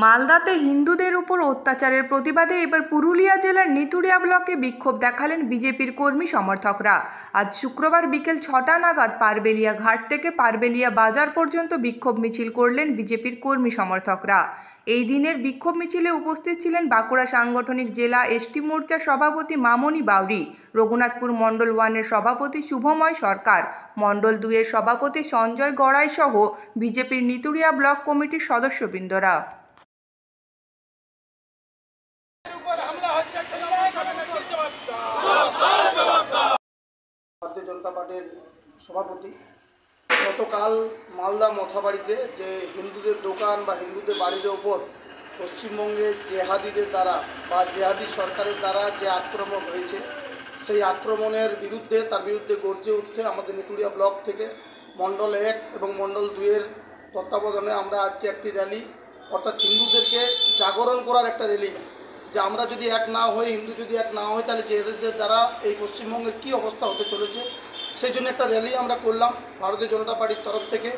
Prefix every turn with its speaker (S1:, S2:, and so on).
S1: মালদাতে হিন্দুদের উপর অত্যাচারের প্রতিবাদে এবার পুরুলিয়া জেলার নিতুড়িয়া ব্লকে বিক্ষোভ দেখালেন বিজেপির কর্মী সমর্থকরা। আজ শুক্রবার বিকেল 6টা নাগাদ পারবেলিয়া ঘাট থেকে পারবেলিয়া বাজার পর্যন্ত বিক্ষোভ মিছিল করলেন বিজেপির কর্মী সমর্থকরা। এই দিনের বিক্ষোভ মিছিলে উপস্থিত ছিলেন বাঁকুড়া সাংগঠনিক জেলা এসটি মোর্চার সভাপতি মামনি বাউরি, রঘুনাথপুর মণ্ডল 1-এর সভাপতি শুভময় সরকার, মণ্ডল 2-এর সভাপতি সঞ্জয় গড়াই সহ বিজেপির নিতুড়িয়া ব্লক কমিটির সদস্যবৃন্দরা।
S2: ভারতীয় জনতা পার্টির সভাপতি গতকাল মালদা মথাবাড়িতে যে হিন্দুদের দোকান বা হিন্দুদের বাড়ির ওপর পশ্চিমবঙ্গের জেহাদিদের দ্বারা বা জেহাদি সরকারের দ্বারা যে আক্রমণ হয়েছে, সেই আক্রমণের বিরুদ্ধে গর্জে উঠতে আমাদের নিতুড়িয়া ব্লক থেকে মণ্ডল 1 এবং মণ্ডল 2-এর তত্ত্বাবধানে আমরা আজকে একটি র্যালি, অর্থাৎ হিন্দুদেরকে জাগরণ করার একটা র্যালি, যে আমরা যদি এক না হই, হিন্দু যদি এক না হয়, তাহলে জেহাদিদের দ্বারা এই পশ্চিমবঙ্গের কী অবস্থা হতে চলেছে, সেই জন্য একটা র্যালি আমরা করলাম ভারতীয় জনতা পার্টির তরফ থেকে।